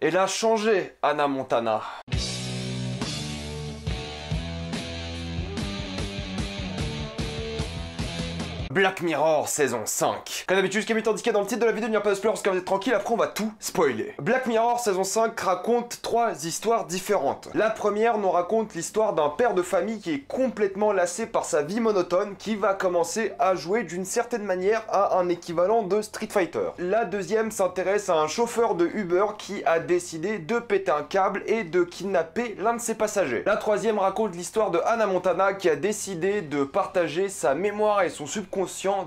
Elle a changé, Hannah Montana. Black Mirror saison 5. Comme d'habitude, ce qui est indiqué dans le titre de la vidéo, il n'y a pas de spoiler parce que vous êtes tranquille, après on va tout spoiler. Black Mirror saison 5 raconte 3 histoires différentes. La première nous raconte l'histoire d'un père de famille qui est complètement lassé par sa vie monotone, qui va commencer à jouer d'une certaine manière à un équivalent de Street Fighter. La deuxième s'intéresse à un chauffeur de Uber qui a décidé de péter un câble et de kidnapper l'un de ses passagers. La troisième raconte l'histoire de Hannah Montana qui a décidé de partager sa mémoire et son subconscient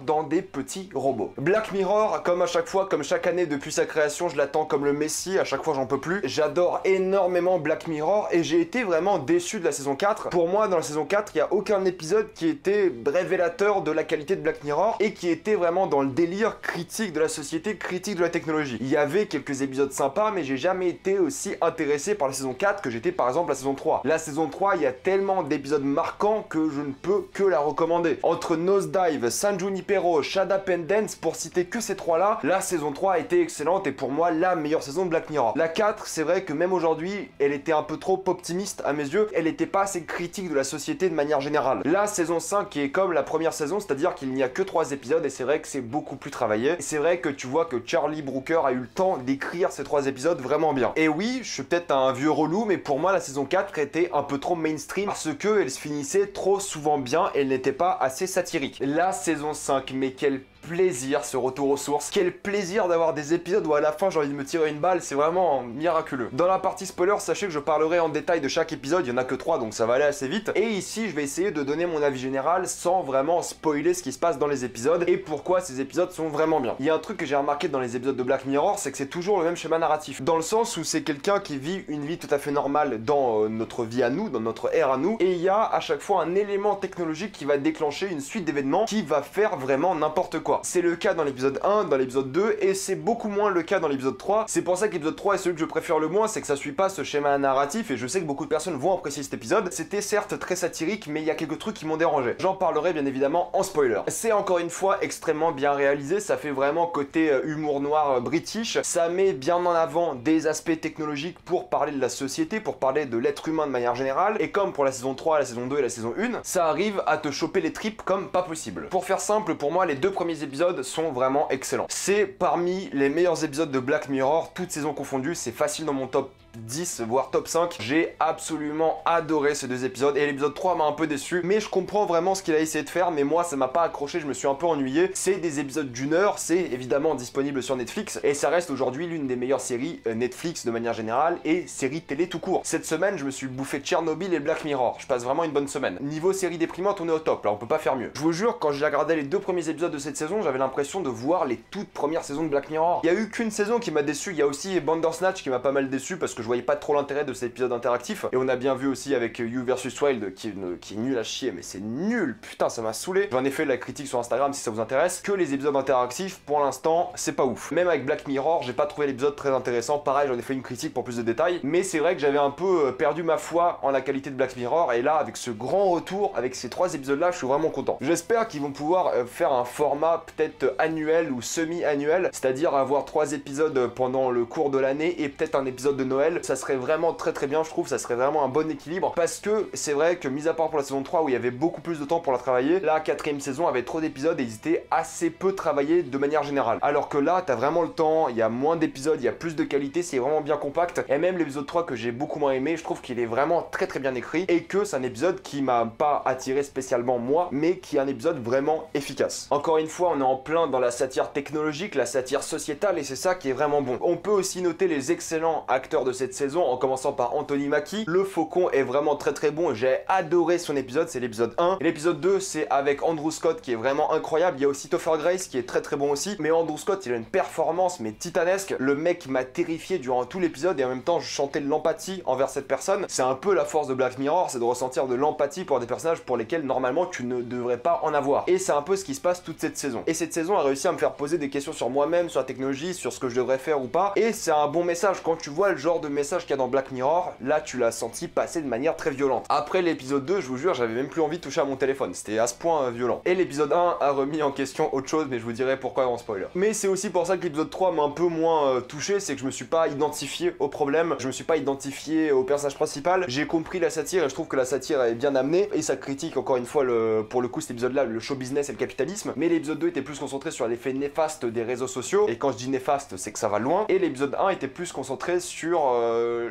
dans des petits robots. Black Mirror, comme à chaque fois, comme chaque année depuis sa création, je l'attends comme le Messie, à chaque fois j'en peux plus. J'adore énormément Black Mirror et j'ai été vraiment déçu de la saison 4. Pour moi, dans la saison 4, il n'y a aucun épisode qui était révélateur de la qualité de Black Mirror et qui était vraiment dans le délire critique de la société, critique de la technologie. Il y avait quelques épisodes sympas, mais j'ai jamais été aussi intéressé par la saison 4 que j'étais par exemple la saison 3. La saison 3, il y a tellement d'épisodes marquants que je ne peux que la recommander. Entre Nosedive, San Junipero, Shut Up and Dance, pour citer que ces trois-là, la saison 3 a été excellente et pour moi la meilleure saison de Black Mirror. La 4, c'est vrai que même aujourd'hui, elle était un peu trop optimiste à mes yeux, elle n'était pas assez critique de la société de manière générale. La saison 5 qui est comme la première saison, c'est-à-dire qu'il n'y a que 3 épisodes et c'est vrai que c'est beaucoup plus travaillé. C'est vrai que tu vois que Charlie Brooker a eu le temps d'écrire ces 3 épisodes vraiment bien. Et oui, je suis peut-être un vieux relou, mais pour moi la saison 4 était un peu trop mainstream parce qu'elle se finissait trop souvent bien et elle n'était pas assez satirique. La saison 5, mais quel plaisir ce retour aux sources, quel plaisir d'avoir des épisodes où à la fin j'ai envie de me tirer une balle, c'est vraiment miraculeux. Dans la partie spoiler, sachez que je parlerai en détail de chaque épisode, il y en a que 3 donc ça va aller assez vite, et ici je vais essayer de donner mon avis général sans vraiment spoiler ce qui se passe dans les épisodes et pourquoi ces épisodes sont vraiment bien. Il y a un truc que j'ai remarqué dans les épisodes de Black Mirror, c'est que c'est toujours le même schéma narratif, dans le sens où c'est quelqu'un qui vit une vie tout à fait normale dans notre vie à nous, dans notre ère à nous, et il y a à chaque fois un élément technologique qui va déclencher une suite d'événements qui va faire vraiment n'importe quoi. C'est le cas dans l'épisode 1, dans l'épisode 2, et c'est beaucoup moins le cas dans l'épisode 3. C'est pour ça que l'épisode 3 est celui que je préfère le moins, c'est que ça suit pas ce schéma narratif, et je sais que beaucoup de personnes vont apprécier cet épisode. C'était certes très satirique, mais il y a quelques trucs qui m'ont dérangé. J'en parlerai bien évidemment en spoiler. C'est encore une fois extrêmement bien réalisé, ça fait vraiment côté humour noir british. Ça met bien en avant des aspects technologiques pour parler de la société, pour parler de l'être humain de manière générale, et comme pour la saison 3, la saison 2 et la saison 1, ça arrive à te choper les tripes comme pas possible. Pour faire simple, pour moi, les 2 premiers épisodes sont vraiment excellents. C'est parmi les meilleurs épisodes de Black Mirror, toutes saisons confondues, c'est facile dans mon top 10 voire top 5. J'ai absolument adoré ces 2 épisodes et l'épisode 3 m'a un peu déçu, mais je comprends vraiment ce qu'il a essayé de faire, mais moi ça m'a pas accroché, je me suis un peu ennuyé. C'est des épisodes d'1 heure, c'est évidemment disponible sur Netflix et ça reste aujourd'hui l'une des meilleures séries Netflix de manière générale et séries télé tout court. Cette semaine je me suis bouffé Tchernobyl et Black Mirror, je passe vraiment une bonne semaine. Niveau série déprimante on est au top, là on peut pas faire mieux. Je vous jure, quand j'ai regardé les 2 premiers épisodes de cette saison, j'avais l'impression de voir les toutes premières saisons de Black Mirror. Il y a eu qu'une saison qui m'a déçu, il y a aussi Bandersnatch qui m'a pas mal déçu parce que je voyais pas trop l'intérêt de cet épisode interactif, et on a bien vu aussi avec You vs Wild qui est nul à chier, mais c'est nul, putain ça m'a saoulé. J'en ai fait la critique sur Instagram si ça vous intéresse, que les épisodes interactifs pour l'instant c'est pas ouf. Même avec Black Mirror j'ai pas trouvé l'épisode très intéressant, pareil j'en ai fait une critique pour plus de détails, mais c'est vrai que j'avais un peu perdu ma foi en la qualité de Black Mirror, et là avec ce grand retour, avec ces 3 épisodes là, je suis vraiment content. J'espère qu'ils vont pouvoir faire un format peut-être annuel ou semi-annuel, c'est-à-dire avoir 3 épisodes pendant le cours de l'année et peut-être un épisode de Noël. Ça serait vraiment très bien, je trouve, ça serait vraiment un bon équilibre, parce que c'est vrai que mis à part pour la saison 3 où il y avait beaucoup plus de temps pour la travailler, la 4ème saison avait trop d'épisodes et ils étaient assez peu travaillés de manière générale. Alors que là t'as vraiment le temps, il y a moins d'épisodes, il y a plus de qualité, c'est vraiment bien compact, et même l'épisode 3 que j'ai beaucoup moins aimé, je trouve qu'il est vraiment très bien écrit et que c'est un épisode qui m'a pas attiré spécialement moi, mais qui est un épisode vraiment efficace. Encore une fois on est en plein dans la satire technologique, la satire sociétale, et c'est ça qui est vraiment bon. On peut aussi noter les excellents acteurs de cette saison en commençant par Anthony Mackie. Le Faucon est vraiment très bon, j'ai adoré son épisode, c'est l'épisode 1. L'épisode 2 c'est avec Andrew Scott qui est vraiment incroyable, il y a aussi Topher Grace qui est très bon aussi, mais Andrew Scott il a une performance mais titanesque, le mec m'a terrifié durant tout l'épisode et en même temps je chantais de l'empathie envers cette personne. C'est un peu la force de Black Mirror, c'est de ressentir de l'empathie pour des personnages pour lesquels normalement tu ne devrais pas en avoir, et c'est un peu ce qui se passe toute cette saison. Et cette saison a réussi à me faire poser des questions sur moi-même, sur la technologie, sur ce que je devrais faire ou pas. Et c'est un bon message. Quand tu vois le genre de message qu'il y a dans Black Mirror, là tu l'as senti passer de manière très violente. Après l'épisode 2, je vous jure, j'avais même plus envie de toucher à mon téléphone. C'était à ce point violent. Et l'épisode 1 a remis en question autre chose, mais je vous dirai pourquoi en spoiler. Mais c'est aussi pour ça que l'épisode 3 m'a un peu moins touché, c'est que je me suis pas identifié au problème, je me suis pas identifié au personnage principal. J'ai compris la satire et je trouve que la satire est bien amenée. Et ça critique encore une fois, pour le coup, cet épisode-là, le show business et le capitalisme. Mais l'épisode 2 était plus concentré sur l'effet néfaste des réseaux sociaux. Et quand je dis néfaste, c'est que ça va loin. Et l'épisode 1 était plus concentré sur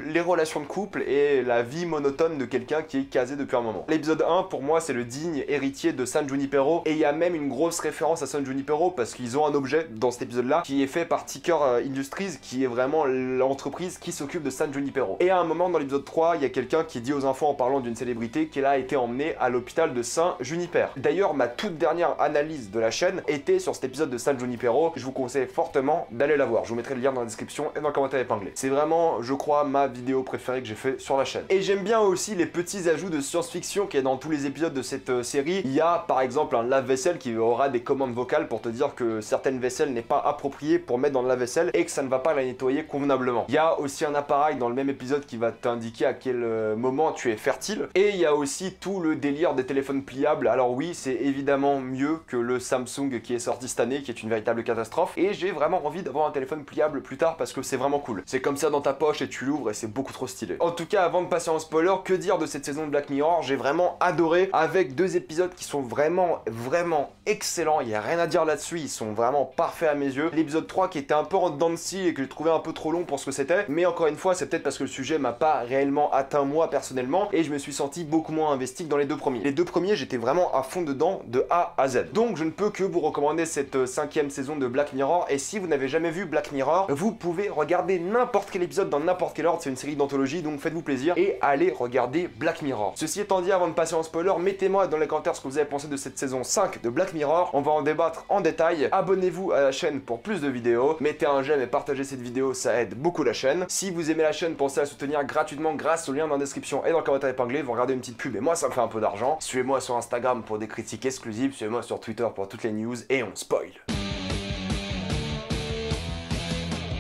les relations de couple et la vie monotone de quelqu'un qui est casé depuis un moment. L'épisode 1, pour moi, c'est le digne héritier de San Junipero. Et il y a même une grosse référence à San Junipero parce qu'ils ont un objet dans cet épisode-là qui est fait par Ticker Industries, qui est vraiment l'entreprise qui s'occupe de San Junipero. Et à un moment dans l'épisode 3, il y a quelqu'un qui dit aux infos en parlant d'une célébrité qu'elle a été emmenée à l'hôpital de San Juniper. D'ailleurs, ma toute dernière analyse de la chaîne était sur cet épisode de San Junipero. Je vous conseille fortement d'aller la voir. Je vous mettrai le lien dans la description et dans le commentaire épinglé. C'est vraiment, je crois, ma vidéo préférée que j'ai fait sur la chaîne. Et j'aime bien aussi les petits ajouts de science-fiction qu'il y a dans tous les épisodes de cette série. Il y a par exemple un lave-vaisselle qui aura des commandes vocales pour te dire que certaines vaisselles n'est pas appropriée pour mettre dans le lave-vaisselle et que ça ne va pas la nettoyer convenablement. Il y a aussi un appareil dans le même épisode qui va t'indiquer à quel moment tu es fertile. Et il y a aussi tout le délire des téléphones pliables. Alors oui, c'est évidemment mieux que le Samsung qui est sorti cette année, qui est une véritable catastrophe. Et j'ai vraiment envie d'avoir un téléphone pliable plus tard parce que c'est vraiment cool. C'est comme ça dans ta poche et tu l'ouvres et c'est beaucoup trop stylé. En tout cas, avant de passer en spoiler, que dire de cette saison de Black Mirror? J'ai vraiment adoré, avec 2 épisodes qui sont vraiment excellents. Il n'y a rien à dire là-dessus, ils sont vraiment parfaits à mes yeux. L'épisode 3 qui était un peu en dents de scie et que j'ai trouvé un peu trop long pour ce que c'était. Mais encore une fois, c'est peut-être parce que le sujet m'a pas réellement atteint moi personnellement et je me suis senti beaucoup moins investi que dans les 2 premiers. Les 2 premiers, j'étais vraiment à fond dedans de A à Z. Donc je ne peux que vous recommander cette 5e saison de Black Mirror. Et si vous n'avez jamais vu Black Mirror, vous pouvez regarder n'importe quel épisode dans n'importe quel ordre. C'est une série d'anthologie, donc faites-vous plaisir et allez regarder Black Mirror. Ceci étant dit, avant de passer en spoiler, mettez-moi dans les commentaires ce que vous avez pensé de cette saison 5 de Black Mirror. On va en débattre en détail. Abonnez-vous à la chaîne pour plus de vidéos. Mettez un j'aime et partagez cette vidéo, ça aide beaucoup la chaîne. Si vous aimez la chaîne, pensez à la soutenir gratuitement grâce au lien dans la description et dans le commentaire épinglé. Vous regardez une petite pub et moi ça me fait un peu d'argent. Suivez-moi sur Instagram pour des critiques exclusives. Suivez-moi sur Twitter pour toutes les news et on spoil.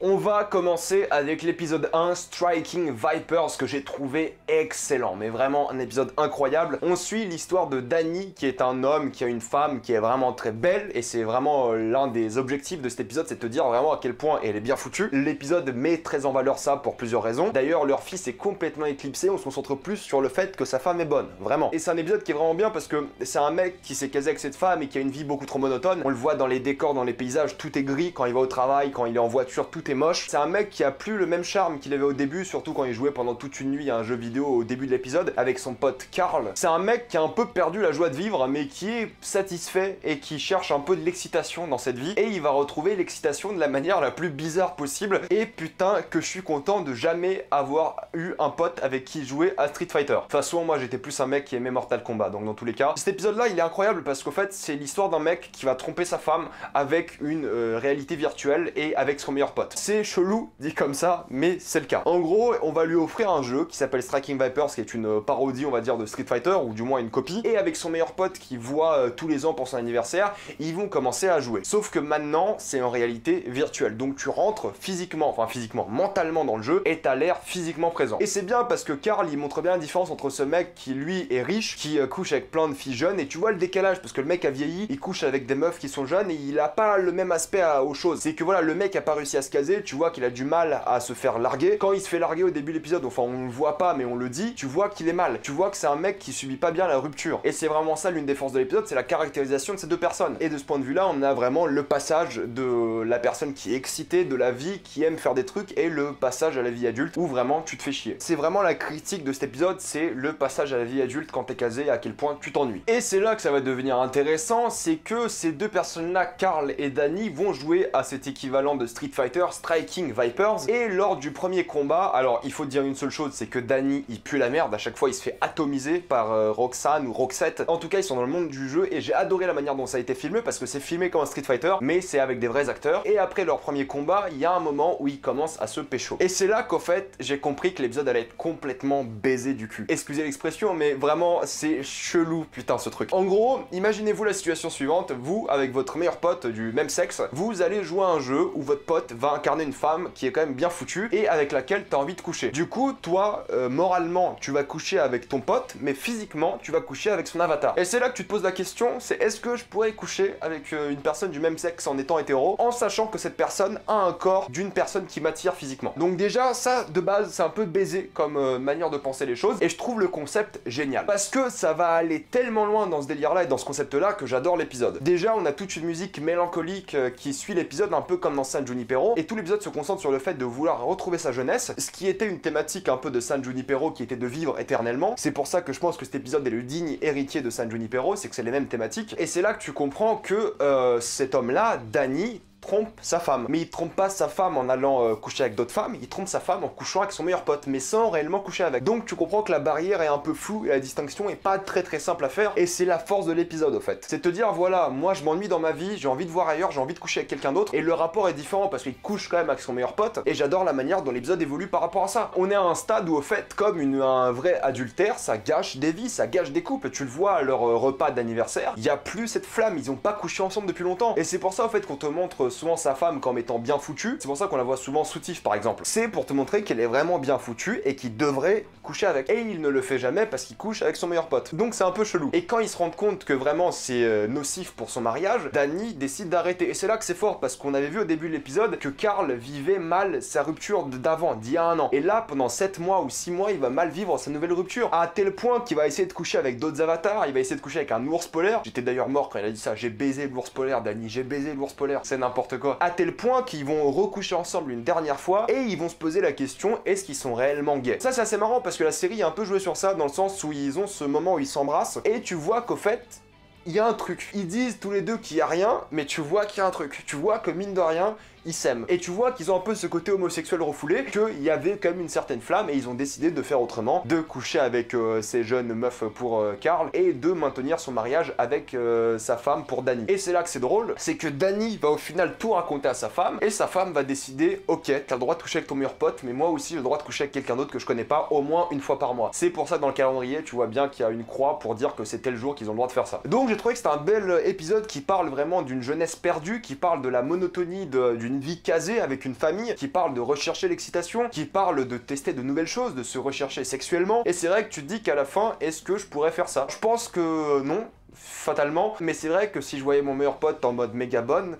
On va commencer avec l'épisode 1, Striking Vipers, que j'ai trouvé excellent, mais vraiment un épisode incroyable. On suit l'histoire de Danny, qui est un homme, qui a une femme, qui est vraiment très belle, et c'est vraiment l'un des objectifs de cet épisode, c'est de te dire vraiment à quel point elle est bien foutue. L'épisode met très en valeur ça pour plusieurs raisons. D'ailleurs, leur fils est complètement éclipsé, on se concentre plus sur le fait que sa femme est bonne, vraiment. Et c'est un épisode qui est vraiment bien parce que c'est un mec qui s'est casé avec cette femme et qui a une vie beaucoup trop monotone. On le voit dans les décors, dans les paysages, tout est gris, quand il va au travail, quand il est en voiture, tout est moche. C'est un mec qui a plus le même charme qu'il avait au début, surtout quand il jouait pendant toute une nuit à un jeu vidéo au début de l'épisode avec son pote Carl. C'est un mec qui a un peu perdu la joie de vivre, mais qui est satisfait et qui cherche un peu de l'excitation dans cette vie. Et il va retrouver l'excitation de la manière la plus bizarre possible. Et putain que je suis content de jamais avoir eu un pote avec qui jouer à Street Fighter. De toute façon, moi j'étais plus un mec qui aimait Mortal Kombat, donc dans tous les cas. Cet épisode-là, il est incroyable parce qu'en fait, c'est l'histoire d'un mec qui va tromper sa femme avec une réalité virtuelle et avec son meilleur pote. C'est chelou dit comme ça, mais c'est le cas. En gros, on va lui offrir un jeu qui s'appelle Striking Vipers, qui est une parodie, on va dire, de Street Fighter, ou du moins une copie. Et avec son meilleur pote qui voit tous les ans pour son anniversaire, ils vont commencer à jouer. Sauf que maintenant, c'est en réalité virtuel. Donc tu rentres physiquement, enfin physiquement, mentalement dans le jeu, et t'as l'air physiquement présent. Et c'est bien parce que Carl, il montre bien la différence entre ce mec qui, lui, est riche, qui couche avec plein de filles jeunes, et tu vois le décalage, parce que le mec a vieilli, il couche avec des meufs qui sont jeunes, et il a pas le même aspect aux choses. C'est que voilà, le mec a pas réussi à se caser, tu vois qu'il a du mal à se faire larguer. Quand il se fait larguer au début de l'épisode, enfin on le voit pas mais on le dit, tu vois qu'il est mal. Tu vois que c'est un mec qui subit pas bien la rupture. Et c'est vraiment ça l'une des forces de l'épisode, c'est la caractérisation de ces deux personnes. Et de ce point de vue là, on a vraiment le passage de la personne qui est excitée de la vie, qui aime faire des trucs, et le passage à la vie adulte où vraiment tu te fais chier. C'est vraiment la critique de cet épisode, c'est le passage à la vie adulte quand t'es casé, à quel point tu t'ennuies. Et c'est là que ça va devenir intéressant, c'est que ces deux personnes là, Carl et Danny, vont jouer à cet équivalent de Street Fighter Striking Vipers. Et lors du premier combat, alors il faut dire une seule chose, c'est que Danny il pue la merde, à chaque fois il se fait atomiser par Roxanne ou Roxette. En tout cas ils sont dans le monde du jeu et j'ai adoré la manière dont ça a été filmé parce que c'est filmé comme un Street Fighter mais c'est avec des vrais acteurs. Et après leur premier combat, il y a un moment où ils commencent à se pécho. Et c'est là qu'au fait j'ai compris que l'épisode allait être complètement baisé du cul. Excusez l'expression mais vraiment c'est chelou putain ce truc. En gros, imaginez-vous la situation suivante, vous avec votre meilleur pote du même sexe, vous allez jouer à un jeu où votre pote va incarner une femme qui est quand même bien foutue et avec laquelle t'as envie de coucher. Du coup, toi, moralement, tu vas coucher avec ton pote, mais physiquement, tu vas coucher avec son avatar. Et c'est là que tu te poses la question, c'est est-ce que je pourrais coucher avec une personne du même sexe en étant hétéro, en sachant que cette personne a un corps d'une personne qui m'attire physiquement. Donc déjà, ça, de base, c'est un peu baisé comme manière de penser les choses, et je trouve le concept génial. Parce que ça va aller tellement loin dans ce délire-là et dans ce concept-là que j'adore l'épisode. Déjà, on a toute une musique mélancolique qui suit l'épisode, un peu comme dans San Junipero, et tout l'épisode se concentre sur le fait de vouloir retrouver sa jeunesse, ce qui était une thématique un peu de San Junipero qui était de vivre éternellement. C'est pour ça que je pense que cet épisode est le digne héritier de San Junipero, c'est que c'est les mêmes thématiques, et c'est là que tu comprends que cet homme-là, Danny, trompe sa femme. Mais il trompe pas sa femme en allant coucher avec d'autres femmes, il trompe sa femme en couchant avec son meilleur pote, mais sans réellement coucher avec. Donc tu comprends que la barrière est un peu floue et la distinction est pas très simple à faire, et c'est la force de l'épisode au fait. C'est te dire voilà, moi je m'ennuie dans ma vie, j'ai envie de voir ailleurs, j'ai envie de coucher avec quelqu'un d'autre, et le rapport est différent parce qu'il couche quand même avec son meilleur pote, et j'adore la manière dont l'épisode évolue par rapport à ça. On est à un stade où au fait, comme un vrai adultère, ça gâche des vies, ça gâche des couples, tu le vois à leur repas d'anniversaire, il y a plus cette flamme, ils ont pas couché ensemble depuis longtemps, et c'est pour ça au fait qu'on te montre souvent sa femme comme étant bien foutue, c'est pour ça qu'on la voit souvent soutif par exemple. C'est pour te montrer qu'elle est vraiment bien foutue et qu'il devrait coucher avec. Et il ne le fait jamais parce qu'il couche avec son meilleur pote. Donc c'est un peu chelou. Et quand il se rend compte que vraiment c'est nocif pour son mariage, Danny décide d'arrêter. Et c'est là que c'est fort parce qu'on avait vu au début de l'épisode que Carl vivait mal sa rupture d'avant, d'il y a un an. Et là, pendant 7 mois ou 6 mois, il va mal vivre sa nouvelle rupture. À tel point qu'il va essayer de coucher avec d'autres avatars, il va essayer de coucher avec un ours polaire. J'étais d'ailleurs mort quand il a dit ça, j'ai baisé l'ours polaire, Danny, j'ai baisé l'ours polaire. C'est n'importe quoi. À tel point qu'ils vont recoucher ensemble une dernière fois et ils vont se poser la question, est-ce qu'ils sont réellement gays? Ça c'est assez marrant parce que la série a un peu joué sur ça dans le sens où ils ont ce moment où ils s'embrassent et tu vois qu'au fait il y a un truc. Ils disent tous les deux qu'il y a rien, mais tu vois qu'il y a un truc. Tu vois que mine de rien, ils s'aiment. Et tu vois qu'ils ont un peu ce côté homosexuel refoulé, qu'il y avait quand même une certaine flamme et ils ont décidé de faire autrement, de coucher avec ces jeunes meufs pour Carl et de maintenir son mariage avec sa femme pour Danny. Et c'est là que c'est drôle, c'est que Danny va au final tout raconter à sa femme et sa femme va décider, ok, t'as le droit de coucher avec ton meilleur pote, mais moi aussi j'ai le droit de coucher avec quelqu'un d'autre que je connais pas au moins une fois par mois. C'est pour ça que dans le calendrier, tu vois bien qu'il y a une croix pour dire que c'est tel jour qu'ils ont le droit de faire ça. Donc j'ai trouvé que c'était un bel épisode qui parle vraiment d'une jeunesse perdue, qui parle de la monotonie d'une vie casée avec une famille, qui parle de rechercher l'excitation, qui parle de tester de nouvelles choses, de se rechercher sexuellement. Et c'est vrai que tu te dis qu'à la fin, est-ce que je pourrais faire ça? Je pense que non, fatalement, mais c'est vrai que si je voyais mon meilleur pote en mode méga bonne,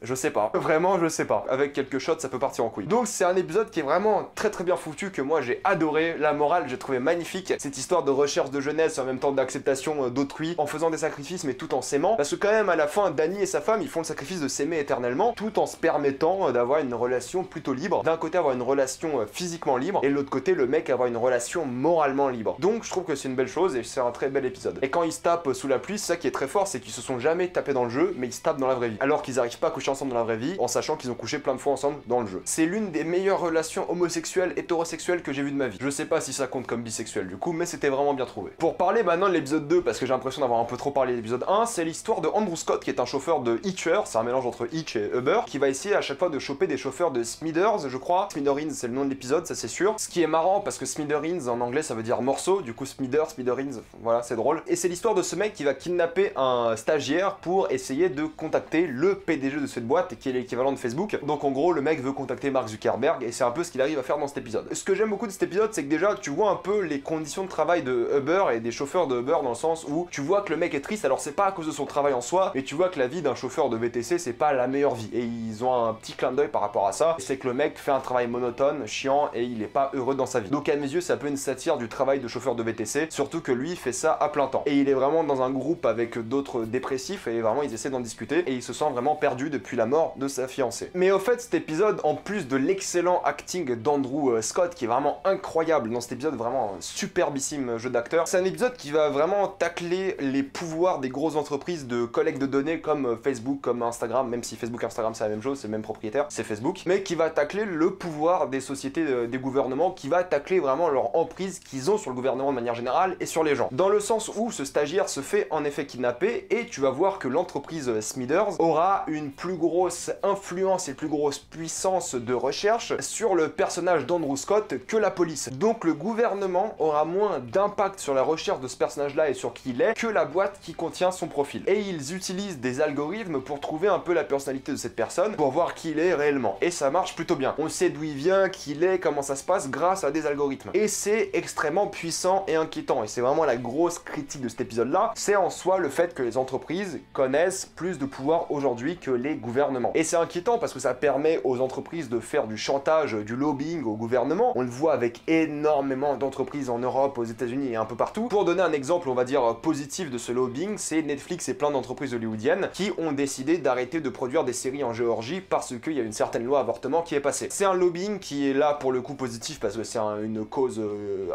je sais pas, vraiment je sais pas. Avec quelques shots ça peut partir en couille. Donc c'est un épisode qui est vraiment très bien foutu, que moi j'ai adoré. La morale j'ai trouvé magnifique, cette histoire de recherche de jeunesse en même temps d'acceptation d'autrui, en faisant des sacrifices mais tout en s'aimant. Parce que quand même à la fin Danny et sa femme ils font le sacrifice de s'aimer éternellement, tout en se permettant d'avoir une relation plutôt libre. D'un côté avoir une relation physiquement libre, et de l'autre côté le mec avoir une relation moralement libre. Donc je trouve que c'est une belle chose et c'est un très bel épisode. Et quand ils se tapent sous la pluie, ça qui est très fort, c'est qu'ils se sont jamais tapés dans le jeu, mais ils se tapent dans la vraie vie. Alors qu'ils arrivent pas à coucher ensemble dans la vraie vie, en sachant qu'ils ont couché plein de fois ensemble dans le jeu. C'est l'une des meilleures relations homosexuelles, hétérosexuelles que j'ai vues de ma vie. Je sais pas si ça compte comme bisexuel du coup, mais c'était vraiment bien trouvé. Pour parler maintenant de l'épisode 2, parce que j'ai l'impression d'avoir un peu trop parlé de l'épisode 1, c'est l'histoire de Andrew Scott, qui est un chauffeur de Hitcher, c'est un mélange entre Hitch et Uber, qui va essayer à chaque fois de choper des chauffeurs de Smithers, je crois. Smithereens, c'est le nom de l'épisode, ça c'est sûr. Ce qui est marrant, parce que Smithereens en anglais ça veut dire morceau, du coup Smithereens, voilà, c'est drôle. Et c'est l'histoire de ce mec qui va kidnapper un stagiaire pour essayer de contacter le PDG de cette boîte, qui est l'équivalent de Facebook. Donc en gros le mec veut contacter Mark Zuckerberg et c'est un peu ce qu'il arrive à faire dans cet épisode. Ce que j'aime beaucoup de cet épisode, c'est que déjà tu vois un peu les conditions de travail de Uber et des chauffeurs de Uber, dans le sens où tu vois que le mec est triste. Alors c'est pas à cause de son travail en soi, mais tu vois que la vie d'un chauffeur de VTC c'est pas la meilleure vie, et ils ont un petit clin d'œil par rapport à ça. C'est que le mec fait un travail monotone, chiant, et il est pas heureux dans sa vie. Donc à mes yeux c'est un peu une satire du travail de chauffeur de VTC, surtout que lui fait ça à plein temps et il est vraiment dans un groupe avec d'autres dépressifs et vraiment ils essaient d'en discuter et il se sent vraiment perdu depuis depuis la mort de sa fiancée. Mais au fait, cet épisode, en plus de l'excellent acting d'Andrew Scott, qui est vraiment incroyable dans cet épisode, vraiment un superbissime jeu d'acteur, c'est un épisode qui va vraiment tacler les pouvoirs des grosses entreprises de collecte de données comme Facebook, comme Instagram, même si Facebook et Instagram c'est la même chose, c'est le même propriétaire, c'est Facebook, mais qui va tacler le pouvoir des sociétés, des gouvernements, qui va tacler vraiment leur emprise qu'ils ont sur le gouvernement de manière générale et sur les gens. Dans le sens où ce stagiaire se fait en effet kidnapper et tu vas voir que l'entreprise Smithers aura une plus grosse influence et plus grosse puissance de recherche sur le personnage d'Andrew Scott que la police. Donc le gouvernement aura moins d'impact sur la recherche de ce personnage-là et sur qui il est que la boîte qui contient son profil. Et ils utilisent des algorithmes pour trouver un peu la personnalité de cette personne, pour voir qui il est réellement. Et ça marche plutôt bien. On sait d'où il vient, qui il est, comment ça se passe grâce à des algorithmes. Et c'est extrêmement puissant et inquiétant. Et c'est vraiment la grosse critique de cet épisode-là. C'est en soi le fait que les entreprises connaissent plus de pouvoir aujourd'hui que les gouvernements. Et c'est inquiétant parce que ça permet aux entreprises de faire du chantage, du lobbying au gouvernement. On le voit avec énormément d'entreprises en Europe, aux États-Unis et un peu partout. Pour donner un exemple, on va dire, positif de ce lobbying, c'est Netflix et plein d'entreprises hollywoodiennes qui ont décidé d'arrêter de produire des séries en Géorgie parce qu'il y a une certaine loi avortement qui est passée. C'est un lobbying qui est là pour le coup positif parce que c'est une cause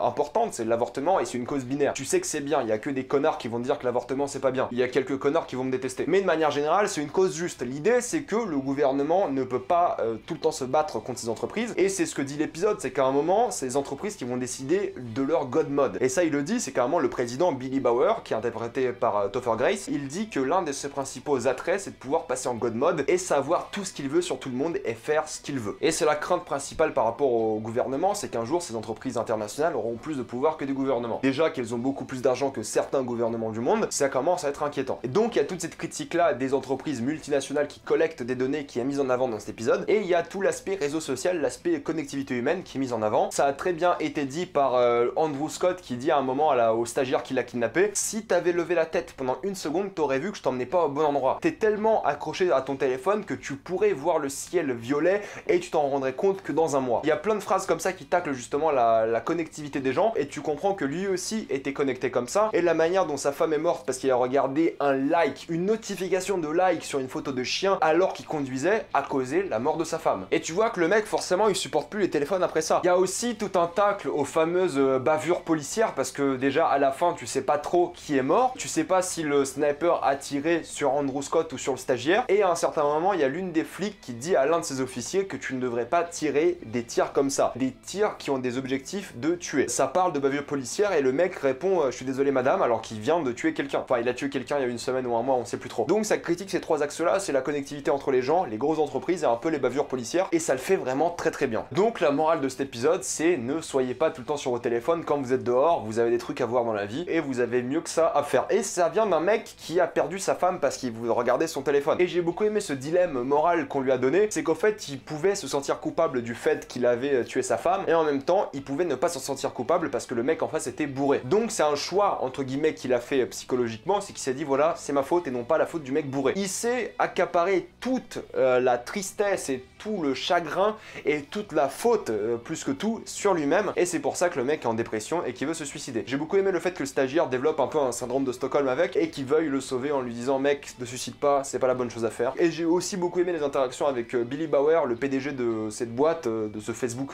importante, c'est l'avortement et c'est une cause binaire. Tu sais que c'est bien, il y a que des connards qui vont te dire que l'avortement c'est pas bien. Il y a quelques connards qui vont me détester. Mais de manière générale, c'est une cause juste. L'idée c'est que le gouvernement ne peut pas tout le temps se battre contre ces entreprises et c'est ce que dit l'épisode, c'est qu'à un moment, c'est les entreprises qui vont décider de leur god mode. Et ça il le dit, c'est carrément le président Billy Bauer, qui est interprété par Topher Grace, il dit que l'un de ses principaux attraits c'est de pouvoir passer en god mode et savoir tout ce qu'il veut sur tout le monde et faire ce qu'il veut. Et c'est la crainte principale par rapport au gouvernement, c'est qu'un jour ces entreprises internationales auront plus de pouvoir que des gouvernements. Déjà qu'elles ont beaucoup plus d'argent que certains gouvernements du monde, ça commence à être inquiétant. Et donc il y a toute cette critique là des entreprises multinationales qui collectent des données qui est mise en avant dans cet épisode, et il y a tout l'aspect réseau social, l'aspect connectivité humaine qui est mis en avant. Ça a très bien été dit par Andrew Scott qui dit à un moment au stagiaire qui l'a kidnappé: si t'avais levé la tête pendant une seconde, t'aurais vu que je t'emmenais pas au bon endroit. T'es tellement accroché à ton téléphone que tu pourrais voir le ciel violet et tu t'en rendrais compte que dans un mois. Il y a plein de phrases comme ça qui taclent justement la connectivité des gens et tu comprends que lui aussi était connecté comme ça, et la manière dont sa femme est morte parce qu'il a regardé un like, une notification de like sur une photo de chien alors qu'il conduisait a causé la mort de sa femme. Et tu vois que le mec forcément il supporte plus les téléphones après ça. Il y a aussi tout un tacle aux fameuses bavures policières parce que déjà à la fin tu sais pas trop qui est mort, tu sais pas si le sniper a tiré sur Andrew Scott ou sur le stagiaire, et à un certain moment il y a l'une des flics qui dit à l'un de ses officiers que tu ne devrais pas tirer des tirs comme ça, des tirs qui ont des objectifs de tuer. Ça parle de bavure policière et le mec répond je suis désolé madame, alors qu'il vient de tuer quelqu'un. Enfin il a tué quelqu'un il y a une semaine ou un mois, on sait plus trop. Donc ça critique ces trois axes là, c'est la connectivité entre les gens, les grosses entreprises et un peu les bavures policières, et ça le fait vraiment très très bien. Donc la morale de cet épisode c'est ne soyez pas tout le temps sur vos téléphones quand vous êtes dehors, vous avez des trucs à voir dans la vie et vous avez mieux que ça à faire. Et ça vient d'un mec qui a perdu sa femme parce qu'il voulait regarder son téléphone. Et j'ai beaucoup aimé ce dilemme moral qu'on lui a donné, c'est qu'en fait il pouvait se sentir coupable du fait qu'il avait tué sa femme et en même temps il pouvait ne pas s'en sentir coupable parce que le mec en face était bourré. Donc c'est un choix entre guillemets qu'il a fait psychologiquement, c'est qu'il s'est dit voilà c'est ma faute et non pas la faute du mec bourré. Il s'est accaparé toute la tristesse et tout le chagrin et toute la faute plus que tout sur lui-même, et c'est pour ça que le mec est en dépression et qu'il veut se suicider. J'ai beaucoup aimé le fait que le stagiaire développe un peu un syndrome de Stockholm avec et qu'il veuille le sauver en lui disant mec ne suicide pas, c'est pas la bonne chose à faire. Et j'ai aussi beaucoup aimé les interactions avec Billy Bauer, le PDG de cette boîte, de ce Facebook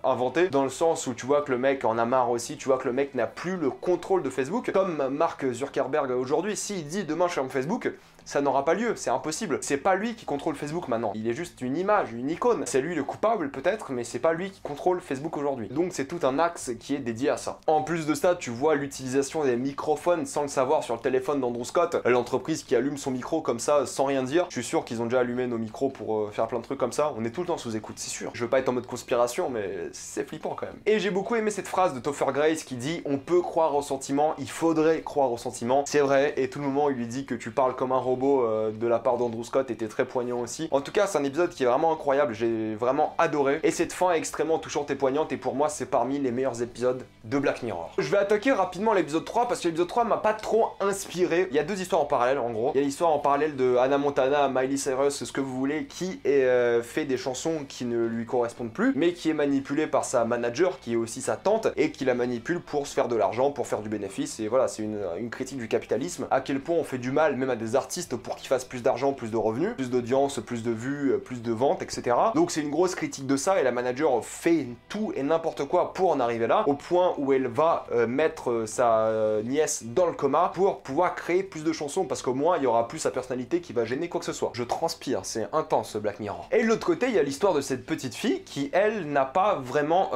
inventé, dans le sens où tu vois que le mec en a marre aussi, tu vois que le mec n'a plus le contrôle de Facebook, comme Mark Zuckerberg aujourd'hui. S'il dit demain je ferme Facebook, ça n'aura pas lieu, c'est impossible. C'est pas lui qui contrôle Facebook maintenant, il est juste une image, une icône. C'est lui le coupable peut-être, mais c'est pas lui qui contrôle Facebook aujourd'hui. Donc c'est tout un axe qui est dédié à ça. En plus de ça, tu vois l'utilisation des microphones sans le savoir sur le téléphone d'Andrew Scott, l'entreprise qui allume son micro comme ça sans rien dire. Je suis sûr qu'ils ont déjà allumé nos micros pour faire plein de trucs comme ça. On est tout le temps sous écoute, c'est sûr. Je veux pas être en mode conspiration, mais c'est flippant quand même. Et j'ai beaucoup aimé cette phrase de Topher Grace qui dit on peut croire au sentiment, il faudrait croire au sentiment. C'est vrai, et tout le moment il lui dit que tu parles comme un robot de la part d'Andrew Scott était très poignant aussi. En tout cas c'est un épisode qui est vraiment incroyable, j'ai vraiment adoré, et cette fin est extrêmement touchante et poignante, et pour moi c'est parmi les meilleurs épisodes de Black Mirror. Je vais attaquer rapidement l'épisode 3 parce que l'épisode 3 m'a pas trop inspiré. Il y a deux histoires en parallèle en gros. Il y a l'histoire en parallèle de Hannah Montana, Miley Cyrus, ce que vous voulez, qui fait des chansons qui ne lui correspondent plus, mais qui est manipulée par sa manager qui est aussi sa tante, et qui la manipule pour se faire de l'argent, pour faire du bénéfice. Et voilà, c'est une critique du capitalisme, à quel point on fait du mal même à des artistes artistes pour qu'ils fassent plus d'argent, plus de revenus, plus d'audience, plus de vues, plus de ventes, etc. Donc c'est une grosse critique de ça et la manager fait tout et n'importe quoi pour en arriver là, au point où elle va mettre sa nièce dans le coma pour pouvoir créer plus de chansons parce qu'au moins il y aura plus sa personnalité qui va gêner quoi que ce soit. Je transpire, c'est intense Black Mirror. Et de l'autre côté, il y a l'histoire de cette petite fille qui, elle, n'a pas vraiment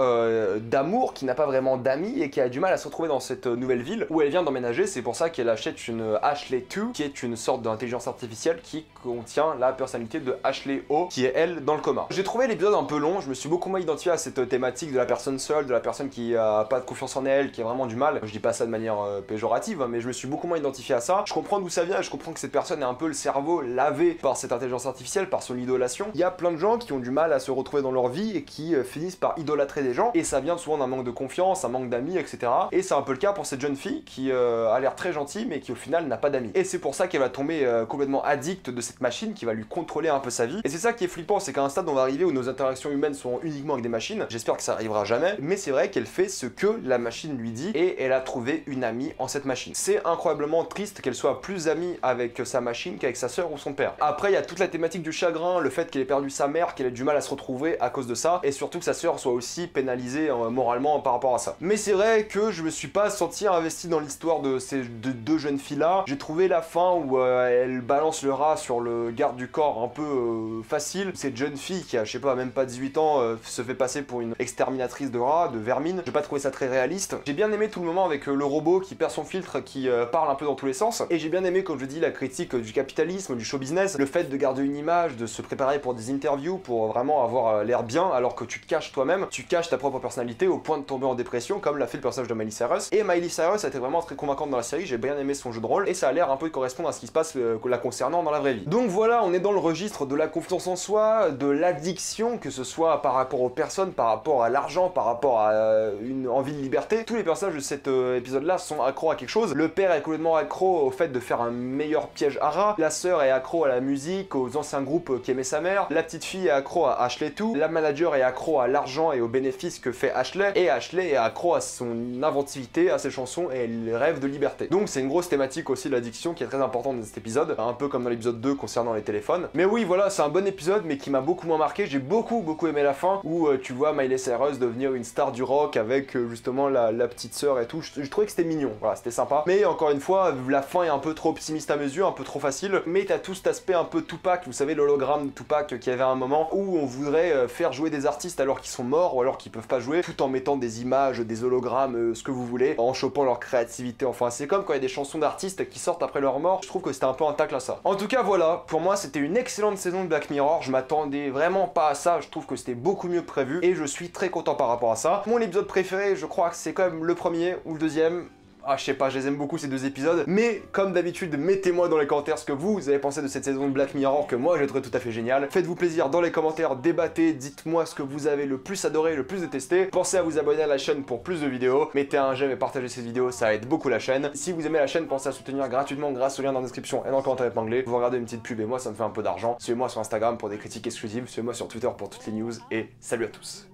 d'amour, qui n'a pas vraiment d'amis et qui a du mal à se retrouver dans cette nouvelle ville où elle vient d'emménager. C'est pour ça qu'elle achète une Ashley 2 qui est une sorte d'intelligence artificielle qui contient la personnalité de Ashley O qui est elle dans le coma. J'ai trouvé l'épisode un peu long, je me suis beaucoup moins identifié à cette thématique de la personne seule, de la personne qui a pas de confiance en elle, qui a vraiment du mal. Je dis pas ça de manière péjorative, mais je me suis beaucoup moins identifié à ça. Je comprends d'où ça vient, je comprends que cette personne est un peu le cerveau lavé par cette intelligence artificielle, par son idolation. Il y a plein de gens qui ont du mal à se retrouver dans leur vie et qui finissent par idolâtrer des gens, et ça vient souvent d'un manque de confiance, un manque d'amis, etc. Et c'est un peu le cas pour cette jeune fille qui a l'air très gentille mais qui au final n'a pas d'amis. Et c'est pour ça qu'elle va tomber complètement addicte de cette machine qui va lui contrôler un peu sa vie. Et c'est ça qui est flippant, c'est qu'à un stade on va arriver où nos interactions humaines sont uniquement avec des machines. J'espère que ça arrivera jamais, mais c'est vrai qu'elle fait ce que la machine lui dit et elle a trouvé une amie en cette machine. C'est incroyablement triste qu'elle soit plus amie avec sa machine qu'avec sa sœur ou son père. Après il y a toute la thématique du chagrin, le fait qu'elle ait perdu sa mère, qu'elle ait du mal à se retrouver à cause de ça, et surtout que sa sœur soit aussi pénalisée moralement par rapport à ça. Mais c'est vrai que je me suis pas senti investi dans l'histoire de ces deux jeunes filles là. J'ai trouvé la fin où elle balance le rat sur le garde du corps un peu facile. Cette jeune fille qui a, je sais pas, même pas 18 ans, se fait passer pour une exterminatrice de rats, de vermine. J'ai pas trouvé ça très réaliste. J'ai bien aimé tout le moment avec le robot qui perd son filtre, qui parle un peu dans tous les sens. Et j'ai bien aimé, comme je dis, la critique du capitalisme, du show business, le fait de garder une image, de se préparer pour des interviews, pour vraiment avoir l'air bien, alors que tu te caches toi-même, tu caches ta propre personnalité au point de tomber en dépression, comme l'a fait le personnage de Miley Cyrus. Et Miley Cyrus a été vraiment très convaincante dans la série, j'ai bien aimé son jeu de rôle, et ça a l'air un peu de correspondre à ce qui se passe la concernant dans la vraie vie. Donc voilà, on est dans le registre de la confiance en soi, de l'addiction, que ce soit par rapport aux personnes, par rapport à l'argent, par rapport à une envie de liberté. Tous les personnages de cet épisode-là sont accros à quelque chose. Le père est complètement accro au fait de faire un meilleur piège à rat, la sœur est accro à la musique, aux anciens groupes qui aimaient sa mère, la petite fille est accro à Ashley 2, la manager est accro à l'argent et aux bénéfices que fait Ashley, et Ashley est accro à son inventivité, à ses chansons, et elle rêve de liberté. Donc c'est une grosse thématique aussi de l'addiction qui est très importante dans cet épisode, un peu comme dans l'épisode 2 concernant les téléphones. Mais oui, voilà, c'est un bon épisode, mais qui m'a beaucoup moins marqué. J'ai beaucoup aimé la fin, où tu vois Miley Cyrus devenir une star du rock avec justement la petite sœur et tout. Je trouvais que c'était mignon, voilà, c'était sympa. Mais encore une fois, la fin est un peu trop optimiste à mes yeux, un peu trop facile, mais t'as tout cet aspect un peu Tupac, vous savez, l'hologramme de Tupac qui avait un moment où on voudrait faire jouer des artistes alors qu'ils sont morts ou alors qu'ils peuvent pas jouer, tout en mettant des images, des hologrammes, ce que vous voulez, en chopant leur créativité. Enfin, c'est comme quand il y a des chansons d'artistes qui sortent après leur mort, je trouve que c'était un peu un tacle à ça. En tout cas, voilà, pour moi c'était une excellente saison de Black Mirror, je m'attendais vraiment pas à ça, je trouve que c'était beaucoup mieux prévu et je suis très content par rapport à ça. Mon épisode préféré, je crois que c'est quand même le premier ou le deuxième. Ah, je sais pas, je les aime beaucoup ces deux épisodes, mais comme d'habitude, mettez-moi dans les commentaires ce que vous avez pensé de cette saison de Black Mirror que moi j'ai trouvé tout à fait génial. Faites-vous plaisir dans les commentaires, débattez, dites-moi ce que vous avez le plus adoré, le plus détesté. Pensez à vous abonner à la chaîne pour plus de vidéos, mettez un j'aime et partagez cette vidéo, ça aide beaucoup la chaîne. Si vous aimez la chaîne, pensez à soutenir gratuitement grâce au lien dans la description et dans le commentaire épinglé. Vous regardez une petite pub et moi ça me fait un peu d'argent. Suivez-moi sur Instagram pour des critiques exclusives, suivez-moi sur Twitter pour toutes les news et salut à tous.